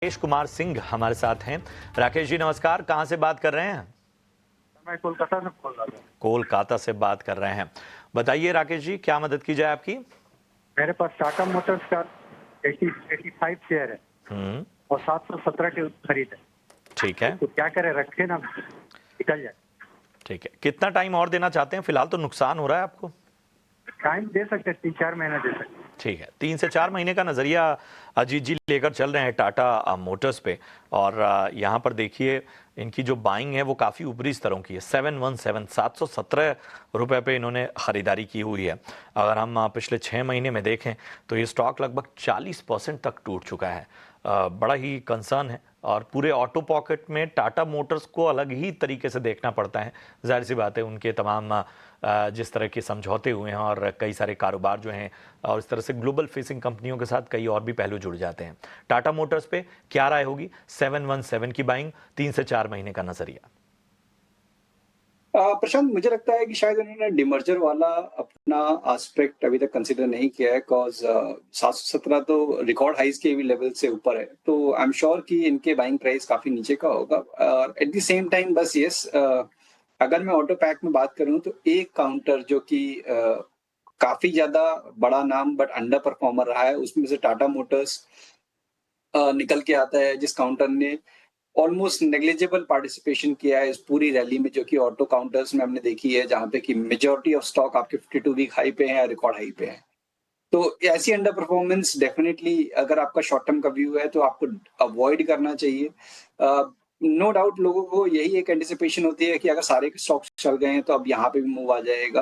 राकेश कुमार सिंह हमारे साथ हैं। राकेश जी नमस्कार, कहाँ से बात कर रहे हैं? मैं कोलकाता से बोल रहा हूँ। कोलकाता से बात कर रहे हैं। बताइए राकेश जी, क्या मदद की जाए आपकी? मेरे पास टाटा मोटर्स का 85 शेयर है और 717 के खरीद है। ठीक है, तो क्या करें, रखे ना निकल जाए। ठीक है। कितना टाइम और देना चाहते हैं? फिलहाल तो नुकसान हो रहा है आपको। टाइम दे सकते हैं, 3-4 महीने दे सकते हैं। ठीक है, 3 से 4 महीने का नज़रिया अजीत जी लेकर चल रहे हैं टाटा मोटर्स पे। और यहाँ पर देखिए इनकी जो बाइंग है वो काफ़ी ऊपरी स्तरों की है। 717 रुपए पे इन्होंने ख़रीदारी की हुई है। अगर हम पिछले 6 महीने में देखें तो ये स्टॉक लगभग 40% तक टूट चुका है। बड़ा ही कंसर्न है और पूरे ऑटो पॉकेट में टाटा मोटर्स को अलग ही तरीके से देखना पड़ता है। जाहिर सी बात है, उनके तमाम जिस तरह के समझौते हुए हैं और कई सारे कारोबार जो हैं और इस तरह से ग्लोबल फेसिंग कंपनियों के साथ कई और भी पहलू जुड़ जाते हैं। टाटा मोटर्स पे क्या राय होगी? 717 की बाइंग, 3 से 4 महीने का नजरिया। प्रशांत, मुझे लगता है कि शायद उन्होंने डिमर्जर वाला अपना एस्पेक्ट अभी तक कंसीडर नहीं किया है, बिकॉज 717 तो रिकॉर्ड हाइज के भी लेवल से ऊपर है। तो आई एम श्योर कि इनके बाइंग प्राइस काफी नीचे का होगा। और एट द सेम टाइम बस यस, अगर मैं ऑटो पैक में बात करूं तो एक काउंटर जो कि काफी ज्यादा बड़ा नाम बट अंडर परफॉर्मर रहा है, उसमें से टाटा मोटर्स निकल के आता है, जिस काउंटर ने ऑलमोस्ट नेग्लिजिबल पार्टिसिपेशन किया है इस पूरी रैली में, जो कि ऑटो काउंटर्स में हमने देखी है, जहां पे कि मेजॉरिटी ऑफ स्टॉक आपके 52 वीक हाई पे है, रिकॉर्ड हाई पे है। तो ऐसी अंडर परफॉर्मेंस डेफिनेटली अगर आपका शॉर्ट टर्म का व्यू है तो आपको अवॉइड करना चाहिए। नो डाउट लोगों को यही एक एंटिसिपेशन होती है कि अगर सारे स्टॉक्स चल गए हैं तो अब यहाँ पे भी मूव आ जाएगा।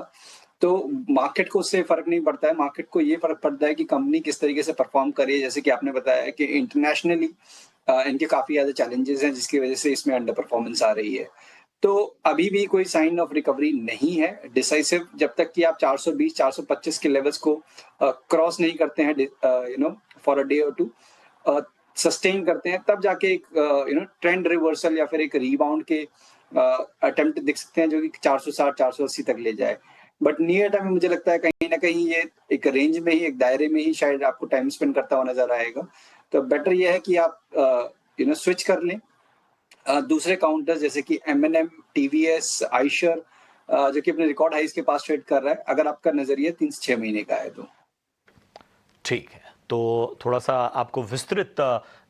तो मार्केट को उससे फर्क नहीं पड़ता है, मार्केट को ये फर्क पड़ता है कि कंपनी किस तरीके से परफॉर्म कर रही है। जैसे कि आपने बताया कि इंटरनेशनली इनके काफी ज्यादा चैलेंजेस हैं, जिसकी वजह से इसमें अंडर परफॉर्मेंस आ रही है। तो अभी भी कोई साइन ऑफ रिकवरी नहीं है डिसाइसिव, जब तक कि आप 420 425 के लेवल्स को क्रॉस नहीं करते हैं, फॉर अ डे और टू सस्टेन करते हैं, तब जाके एक ट्रेंड रिवर्सल या फिर एक रीबाउंड के अटेम्प्ट दिख सकते हैं, जो कि 460 480 तक ले जाए। बट नियर टाइम में मुझे लगता है कहीं ना कहीं ये एक रेंज में ही, एक दायरे में ही शायद आपको टाइम स्पेंड करता हुआ नजर आएगा। तो बेटर ये है कि आप स्विच कर लें दूसरे काउंटर्स, जैसे कि M&M, टीवीएस, आइशर, जो कि अपने रिकॉर्ड हाइज के पास ट्रेड कर रहा है, अगर आपका नजरिया 3 से 6 महीने का है तो। ठीक है, तो थोड़ा सा आपको विस्तृत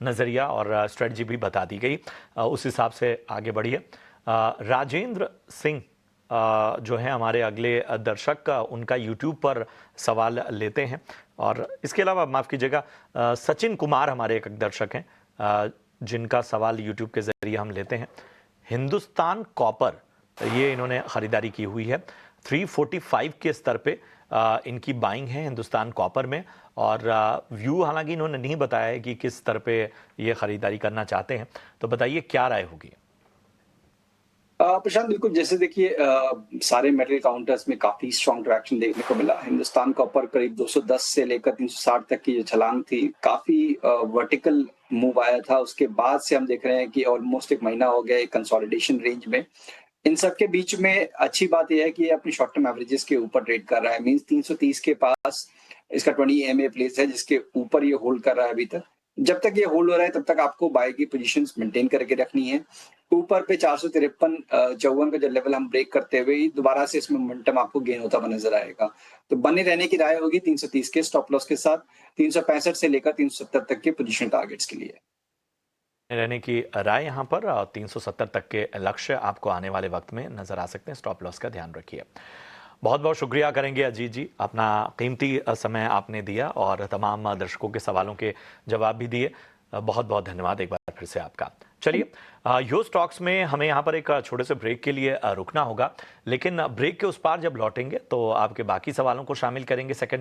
नज़रिया और स्ट्रेटजी भी बता दी गई। उस हिसाब से आगे बढ़िए। राजेंद्र सिंह जो है हमारे अगले दर्शक, उनका यूट्यूब पर सवाल लेते हैं। और इसके अलावा माफ़ कीजिएगा, सचिन कुमार हमारे एक दर्शक हैं जिनका सवाल यूट्यूब के ज़रिए हम लेते हैं। हिंदुस्तान कॉपर, ये इन्होंने ख़रीदारी की हुई है 345 के स्तर पे। इनकी बाइंग है हिंदुस्तान कॉपर में। और व्यू हालांकि इन्होंने नहीं बताया है कि किस स्तर पे ये ख़रीदारी करना चाहते हैं। तो बताइए क्या राय होगी? प्रशांत, बिल्कुल, जैसे देखिए सारे मेटल काउंटर्स में काफी स्ट्रॉन्ग ट्रैक्शन देखने को मिला। हिंदुस्तान कॉपर करीब 210 से लेकर 360 तक की जो छलांग थी, काफी वर्टिकल मूव आया था। उसके बाद से हम देख रहे हैं कि ऑलमोस्ट एक महीना हो गया एक कंसोलिडेशन रेंज में। इन सब के बीच में अच्छी बात यह है कि ये अपनी शॉर्ट टर्म एवरेजेस के ऊपर ट्रेड कर रहा है। मींस 330 के पास इसका 20 EMA प्लेस है, जिसके ऊपर ये होल्ड कर रहा है अभी तक। जब तक ये होल्ड हो रहा है तब तक आपको बाय की पोजीशंस मेंटेन करके रखनी है। ऊपर पे 453 54 का जो लेवल हम ब्रेक करते हुए दोबारा से इसमें मोमेंटम आपको गेन होता हुआ नजर आएगा। तो बने रहने की राय होगी 330 के स्टॉप लॉस के साथ, 365 से लेकर 370 तक के पोजीशन टारगेट्स के लिए। रहने की राय यहाँ पर 370 तक के लक्ष्य आपको आने वाले वक्त में नजर आ सकते हैं। स्टॉप लॉस का ध्यान रखिए। बहुत बहुत शुक्रिया करेंगे अजीत जी, अपना कीमती समय आपने दिया और तमाम दर्शकों के सवालों के जवाब भी दिए। बहुत बहुत धन्यवाद एक बार फिर से आपका। चलिए, यो स्टॉक्स में हमें यहाँ पर एक छोटे से ब्रेक के लिए रुकना होगा, लेकिन ब्रेक के उस पार जब लौटेंगे तो आपके बाकी सवालों को शामिल करेंगे सेकंड